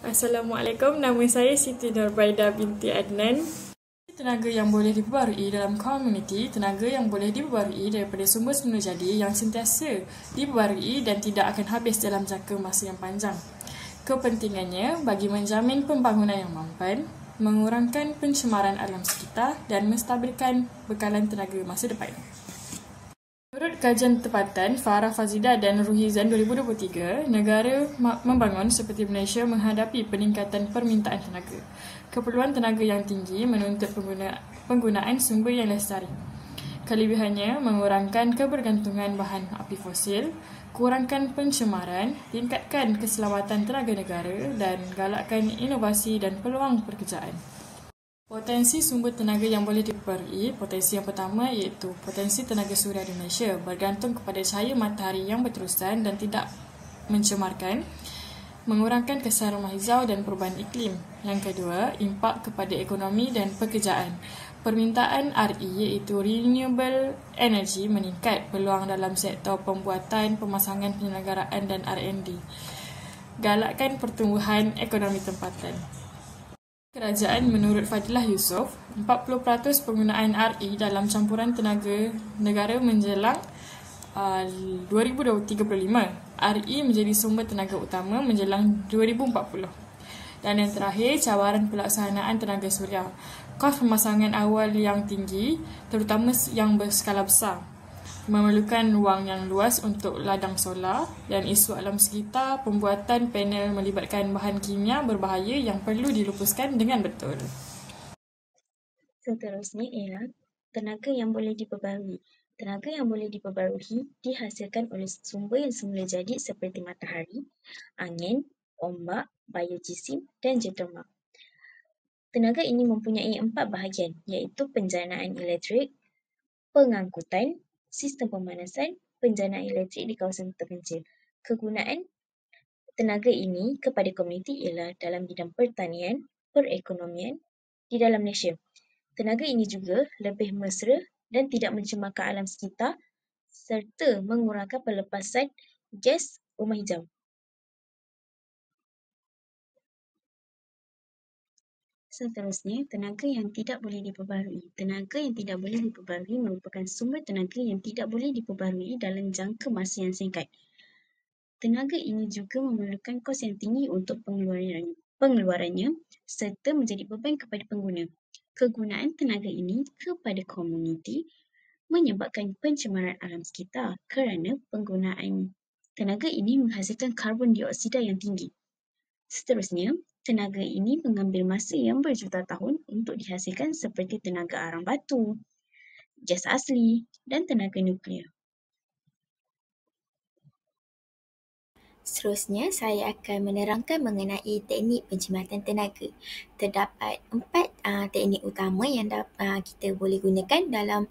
Assalamualaikum, nama saya Siti Nurbaida binti Adnan. Tenaga yang boleh diperbarui dalam komuniti, tenaga yang boleh diperbarui daripada sumber semula jadi yang sentiasa diperbarui dan tidak akan habis dalam jangka masa yang panjang. Kepentingannya bagi menjamin pembangunan yang mampan, mengurangkan pencemaran alam sekitar dan menstabilkan bekalan tenaga masa depan. Menurut kajian tempatan Farah Fazida dan Ruhizan 2023, negara membangun seperti Malaysia menghadapi peningkatan permintaan tenaga. Keperluan tenaga yang tinggi menuntut penggunaan sumber yang lestari. Kelebihannya mengurangkan kebergantungan bahan api fosil, kurangkan pencemaran, tingkatkan keselamatan tenaga negara dan galakkan inovasi dan peluang pekerjaan. Potensi sumber tenaga yang boleh diperbarui, potensi yang pertama iaitu potensi tenaga suria di Malaysia bergantung kepada cahaya matahari yang berterusan dan tidak mencemarkan, mengurangkan kesan rumah hijau dan perubahan iklim. Yang kedua, impak kepada ekonomi dan pekerjaan. Permintaan RE iaitu Renewable Energy meningkat, peluang dalam sektor pembuatan, pemasangan penyelenggaraan dan R&D. Galakkan pertumbuhan ekonomi tempatan. Kerajaan menurut Fadilah Yusof, 40% penggunaan RE dalam campuran tenaga negara menjelang 2035. RE menjadi sumber tenaga utama menjelang 2040. Dan yang terakhir, cabaran pelaksanaan tenaga suria. Kos pemasangan awal yang tinggi, terutama yang berskala besar. Memerlukan ruang yang luas untuk ladang solar dan isu alam sekitar, pembuatan panel melibatkan bahan kimia berbahaya yang perlu dilupuskan dengan betul. Seterusnya ialah tenaga yang boleh diperbarui. Tenaga yang boleh diperbarui dihasilkan oleh sumber yang semula jadi seperti matahari, angin, ombak, biojisim dan geotermal. Tenaga ini mempunyai 4 bahagian iaitu penjanaan elektrik, pengangkutan, sistem pemanasan, penjanaan elektrik di kawasan terpencil. Kegunaan tenaga ini kepada komuniti ialah dalam bidang pertanian, perekonomian di dalam Malaysia. Tenaga ini juga lebih mesra dan tidak mencemarkan alam sekitar serta mengurangkan pelepasan gas rumah hijau. Seterusnya, tenaga yang tidak boleh diperbarui. Tenaga yang tidak boleh diperbarui merupakan sumber tenaga yang tidak boleh diperbarui dalam jangka masa yang singkat. Tenaga ini juga memerlukan kos yang tinggi untuk pengeluarannya serta menjadi beban kepada pengguna. Kegunaan tenaga ini kepada komuniti menyebabkan pencemaran alam sekitar kerana penggunaan tenaga ini menghasilkan karbon dioksida yang tinggi. Seterusnya, tenaga ini mengambil masa yang berjuta tahun untuk dihasilkan seperti tenaga arang batu, gas asli dan tenaga nuklear. Seterusnya, saya akan menerangkan mengenai teknik penjimatan tenaga. Terdapat 4 teknik utama yang kita boleh gunakan dalam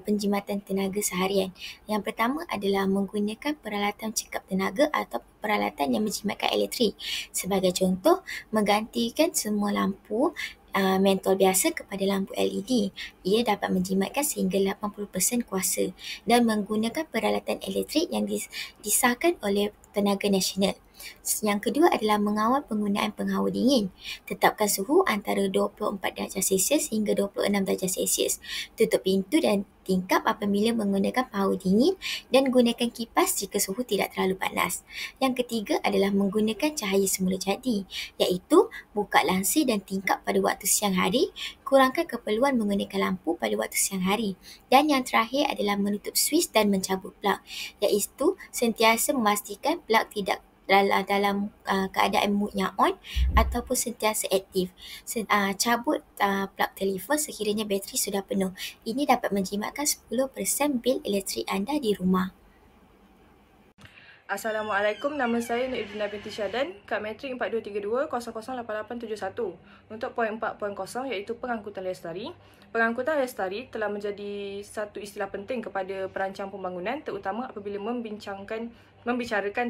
penjimatan tenaga seharian. Yang pertama adalah menggunakan peralatan cekap tenaga atau peralatan yang menjimatkan elektrik. Sebagai contoh, menggantikan semua lampu mentol biasa kepada lampu LED. Ia dapat menjimatkan sehingga 80% kuasa dan menggunakan peralatan elektrik yang disahkan oleh Tenaga Nasional. Yang kedua adalah mengawal penggunaan penghawa dingin. Tetapkan suhu antara 24 darjah Celsius hingga 26 darjah Celsius. Tutup pintu dan tingkap apabila menggunakan penghawa dingin dan gunakan kipas jika suhu tidak terlalu panas. Yang ketiga adalah menggunakan cahaya semula jadi, iaitu buka langsir dan tingkap pada waktu siang hari, kurangkan keperluan menggunakan lampu pada waktu siang hari. Dan yang terakhir adalah menutup switch dan mencabut plug, iaitu sentiasa memastikan plug tidak dalam keadaan mood yang on ataupun sentiasa aktif. Cabut plug telefon sekiranya bateri sudah penuh. Ini dapat menjimatkan 10% bil elektrik anda di rumah. Assalamualaikum, nama saya Nurudina binti Syadan, Kad Matrik 4232008871. Untuk poin 4.0 iaitu pengangkutan lestari. Pengangkutan lestari telah menjadi satu istilah penting kepada perancang pembangunan, terutama apabila membicarakan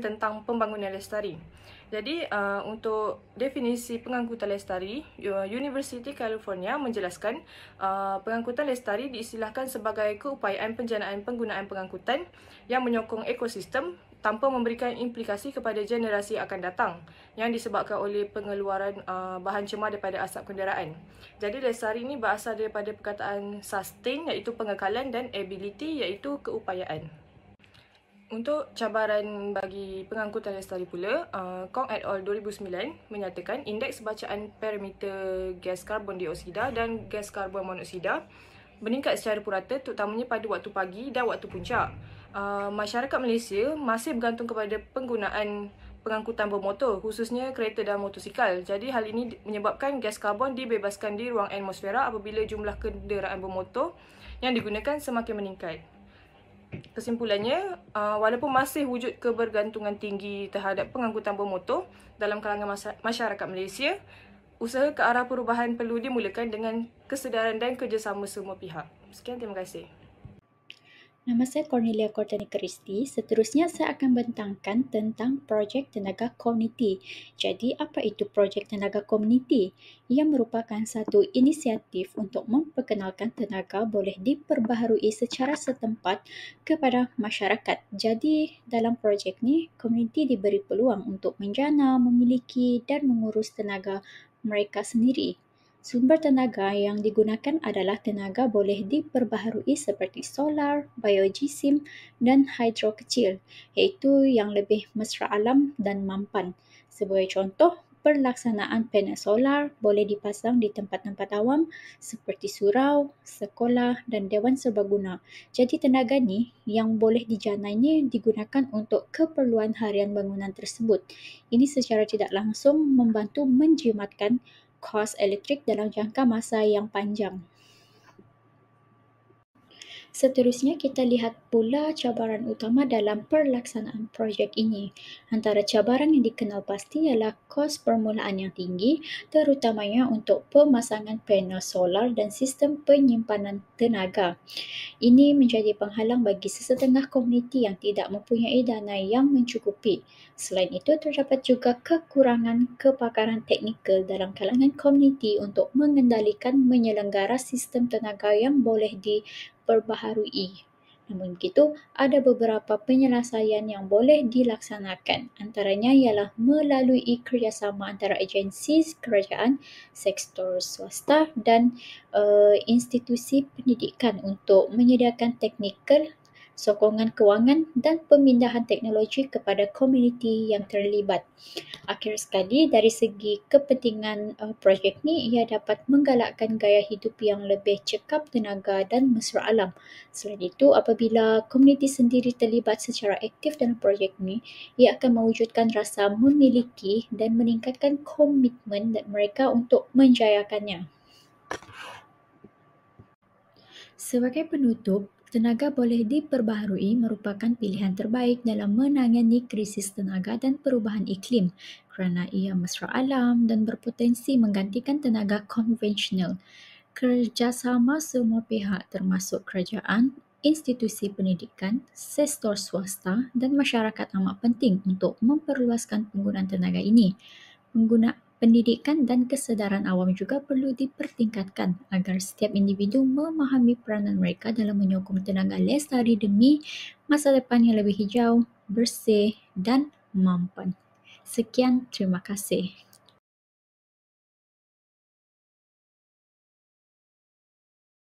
tentang pembangunan lestari. Jadi, untuk definisi pengangkutan lestari, University California menjelaskan pengangkutan lestari diistilahkan sebagai keupayaan penjanaan penggunaan pengangkutan yang menyokong ekosistem tanpa memberikan implikasi kepada generasi akan datang yang disebabkan oleh pengeluaran bahan cemar daripada asap kenderaan. Jadi lestari ini berasal daripada perkataan sustain iaitu pengekalan dan ability iaitu keupayaan. Untuk cabaran bagi pengangkutan lestari pula, Kong et al. 2009 menyatakan indeks bacaan parameter gas karbon dioksida dan gas karbon monoksida meningkat secara purata terutamanya pada waktu pagi dan waktu puncak. Masyarakat Malaysia masih bergantung kepada penggunaan pengangkutan bermotor, khususnya kereta dan motosikal. Jadi hal ini menyebabkan gas karbon dibebaskan di ruang atmosfera apabila jumlah kenderaan bermotor yang digunakan semakin meningkat. Kesimpulannya, walaupun masih wujud kebergantungan tinggi terhadap pengangkutan bermotor dalam kalangan masyarakat Malaysia, usaha ke arah perubahan perlu dimulakan dengan kesedaran dan kerjasama semua pihak. Sekian, terima kasih. Nama saya Cornelia Cortani Christie. Seterusnya saya akan bentangkan tentang projek tenaga komuniti. Jadi, apa itu projek tenaga komuniti? Ia merupakan satu inisiatif untuk memperkenalkan tenaga boleh diperbaharui secara setempat kepada masyarakat. Jadi, dalam projek ni, komuniti diberi peluang untuk menjana, memiliki dan mengurus tenaga mereka sendiri. Sumber tenaga yang digunakan adalah tenaga boleh diperbaharui seperti solar, biogesim dan hidro kecil, iaitu yang lebih mesra alam dan mampan. Sebagai contoh, pelaksanaan panel solar boleh dipasang di tempat-tempat awam seperti surau, sekolah dan dewan serbaguna. Jadi tenaga ni yang boleh dijana ini digunakan untuk keperluan harian bangunan tersebut. Ini secara tidak langsung membantu menjimatkan kos elektrik dalam jangka masa yang panjang. Seterusnya kita lihat pula cabaran utama dalam pelaksanaan projek ini. Antara cabaran yang dikenal pasti ialah kos permulaan yang tinggi, terutamanya untuk pemasangan panel solar dan sistem penyimpanan tenaga. Ini menjadi penghalang bagi sesetengah komuniti yang tidak mempunyai dana yang mencukupi. Selain itu, terdapat juga kekurangan kepakaran teknikal dalam kalangan komuniti untuk mengendalikan menyelenggara sistem tenaga yang boleh diperbaharui. Namun begitu, ada beberapa penyelesaian yang boleh dilaksanakan. Antaranya ialah melalui kerjasama antara agensi kerajaan, sektor swasta dan institusi pendidikan untuk menyediakan teknikal, sokongan kewangan dan pemindahan teknologi kepada komuniti yang terlibat. Akhir sekali, dari segi kepentingan projek ni, ia dapat menggalakkan gaya hidup yang lebih cekap tenaga dan mesra alam. Selain itu, apabila komuniti sendiri terlibat secara aktif dalam projek ni, ia akan mewujudkan rasa memiliki dan meningkatkan komitmen mereka untuk menjayakannya. Sebagai penutup, tenaga boleh diperbaharui merupakan pilihan terbaik dalam menangani krisis tenaga dan perubahan iklim kerana ia mesra alam dan berpotensi menggantikan tenaga konvensional. Kerjasama semua pihak termasuk kerajaan, institusi pendidikan, sektor swasta dan masyarakat amat penting untuk memperluaskan penggunaan tenaga ini. Pendidikan dan kesedaran awam juga perlu dipertingkatkan agar setiap individu memahami peranan mereka dalam menyokong tenaga lestari demi masa depan yang lebih hijau, bersih dan mampan. Sekian, terima kasih.